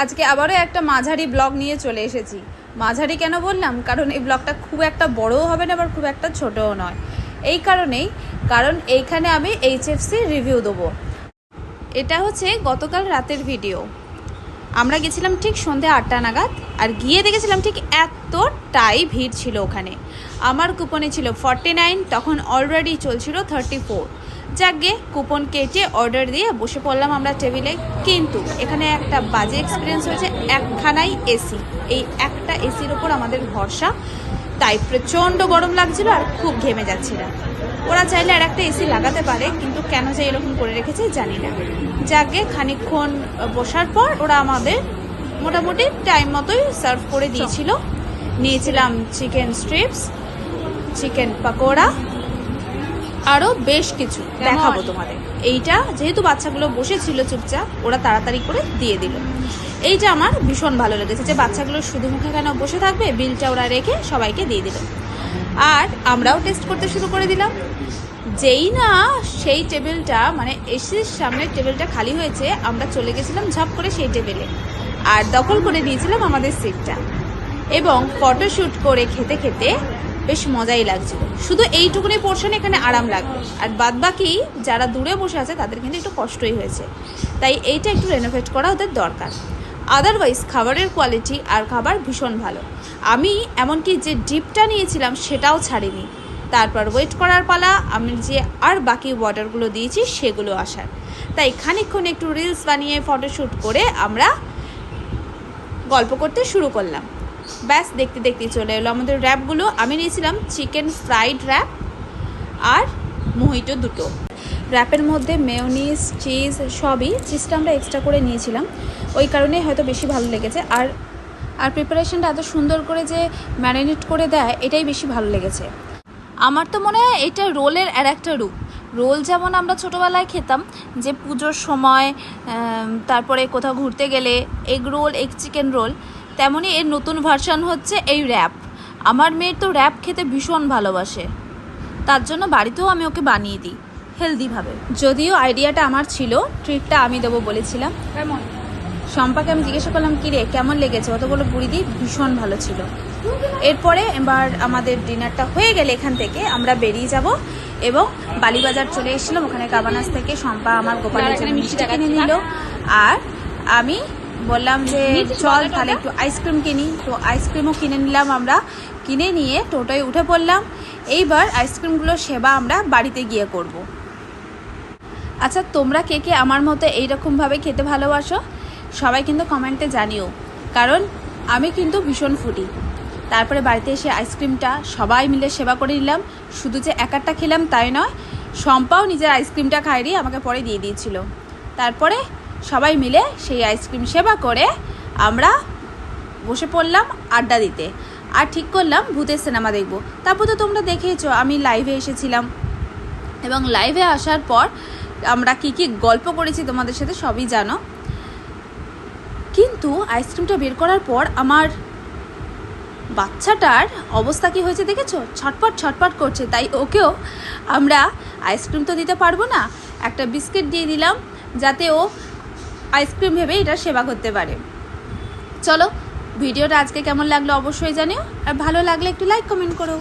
আজকে আবারও একটা মাঝারি ব্লগ নিয়ে চলে এসেছি। মাঝারি কেন বললাম, কারণ এই ব্লগটা খুব একটা বড়ও হবে না, আবার খুব একটা ছোটও নয়। এই কারণেই, কারণ এইখানে আমি HFC রিভিউ দেবো। এটা হচ্ছে গতকাল রাতের ভিডিও। আমরা গেছিলাম ঠিক সন্ধ্যে 8টা নাগাদ, আর গিয়ে দেখেছিলাম ঠিক এতটাই ভিড় ছিল ওখানে। আমার কুপনে ছিল 49, তখন অলরেডি চলছিল 34। যাকে কুপন কেটে অর্ডার দিয়ে বসে পড়লাম আমরা টেবিলে। কিন্তু এখানে একটা বাজে এক্সপিরিয়েন্স হয়েছে, একখানাই এসি, এই একটা এসির ওপর আমাদের ভরসা। তাই প্রচণ্ড গরম লাগছিল আর খুব ঘেমে যাচ্ছিলাম। ওরা চাইলে আর একটা এসি লাগাতে পারে, কিন্তু কেন যে এরকম করে রেখেছে জানি না। যাকে খানিকক্ষণ বসার পর ওরা আমাদের মোটামুটি টাইম মতোই সার্ভ করে দিয়েছিল। নিয়েছিলাম চিকেন স্ট্রিপস, চিকেন পাকোড়া, আরও বেশ কিছু দেখাবো তোমাদের। এইটা যেহেতু বাচ্চাগুলো বসেছিল চুপচাপ, ওরা তাড়াতাড়ি করে দিয়ে দিল। এইটা আমার ভীষণ ভালো লেগেছে যে বাচ্চাগুলো শুধু মুখে কেন বসে থাকবে, বিলটা ওরা রেখে সবাইকে দিয়ে দিল। আর আমরাও টেস্ট করতে শুরু করে দিলাম। যেই না সেই টেবিলটা, মানে এসির সামনের টেবিলটা খালি হয়েছে, আমরা চলে গেছিলাম ঝপ করে সেই টেবিলে আর দখল করে নিয়েছিলাম আমাদের সিটটা। এবং ফটোশ্যুট করে খেতে খেতে বেশ মজাই লাগছিল। শুধু এইটুকুনি পোর্শন এখানে আরাম লাগবে, আর বাদ বাকি যারা দূরে বসে আছে তাদের কিন্তু একটু কষ্টই হয়েছে। তাই এইটা একটু রেনোভেট করা ওদের দরকার। আদারওয়াইজ খাবারের কোয়ালিটি আর খাবার ভীষণ ভালো। আমি এমনকি যে ডিপটা নিয়েছিলাম সেটাও ছাড়িনি। তারপর ওয়েট করার পালা, আমি যে আর বাকি অর্ডারগুলো দিয়েছি সেগুলো আসার। তাই খানিকক্ষণ একটু রিলস বানিয়ে ফটোশ্যুট করে আমরা গল্প করতে শুরু করলাম। ব্যাস দেখতে দেখতে চলে এলো আমাদের র্যাপগুলো। আমি নিয়েছিলাম চিকেন ফ্রাইড র্যাপ আর মোহিটো দুটো। র্যাপের মধ্যে মেয়োনিজ, চিজ সবই, চিজটা আমরা এক্সট্রা করে নিয়েছিলাম, ওই কারণেই হয়তো বেশি ভালো লেগেছে। আর প্রিপারেশনটা এত সুন্দর করে যে ম্যারিনেট করে দেয়, এটাই বেশি ভালো লেগেছে। আমার তো মনে হয় এটা রোলের আর একটা রূপ। রোল যেমন আমরা ছোটোবেলায় খেতাম, যে পুজোর সময়, তারপরে কোথাও ঘুরতে গেলে egg roll, egg chicken roll, তেমনই এর নতুন ভার্সন হচ্ছে এই র্যাপ। আমার মেয়ের তো র্যাপ খেতে ভীষণ ভালোবাসে, তার জন্য বাড়িতেও আমি ওকে বানিয়ে দিই হেলদিভাবে। যদিও আইডিয়াটা আমার ছিল, ট্রিটটা আমি দেবো বলেছিলাম। কেমন শম্পাকে আমি জিজ্ঞাসা করলাম, কিরে কেমন লেগেছে, অত বলো বুড়ি দি ভীষণ ভালো ছিল। এরপরে এবার আমাদের ডিনারটা হয়ে গেলে এখান থেকে আমরা বেরিয়ে যাব এবং বালিবাজার চলে এসেছিলাম। ওখানে কাবানাস থেকে শম্পা আমার গোপালের জন্য মিষ্টি কিনে নিল, আর আমি বললাম যে চল তাহলে একটু আইসক্রিম কিনি। তো আইসক্রিমও কিনে নিলাম আমরা। কিনে নিয়ে টোটোয় উঠে পড়লাম। এইবার আইসক্রিমগুলো সেবা আমরা বাড়িতে গিয়ে করব। আচ্ছা, তোমরা কে কে আমার মতো এইরকমভাবে খেতে ভালোবাসো সবাই কিন্তু কমেন্টে জানিও, কারণ আমি কিন্তু ভীষণ ফুডি। তারপরে বাড়িতে এসে আইসক্রিমটা সবাই মিলে সেবা করে নিলাম। শুধু যে একটা খেলাম তাই নয়, শম্পাও নিজের আইসক্রিমটা খাইয়ে আমাকে পরে দিয়ে দিয়েছিল। তারপরে সবাই মিলে সেই আইসক্রিম সেবা করে আমরা বসে পড়লাম আড্ডা দিতে, আর ঠিক করলাম ভূতের সিনেমা দেখব। তারপর তো তোমরা দেখেইছো আমি লাইভে এসেছিলাম, এবং লাইভে আসার পর আমরা কী কী গল্প করেছি তোমাদের সাথে সবই জানো। কিন্তু আইসক্রিমটা বের করার পর আমার বাচ্চাটার অবস্থা কি হয়েছে দেখেছো, ছটপট ছটপট করছে। তাই ওকেও আমরা আইসক্রিম তো দিতে পারবো না, একটা বিস্কিট দিয়ে দিলাম যাতে ও আইসক্রিম ভেবে এটা সেবা করতে পারে। চলো, ভিডিওটা আজকে কেমন লাগলো অবশ্যই জানিও, আর ভালো লাগলে একটু লাইক কমেন্ট করো।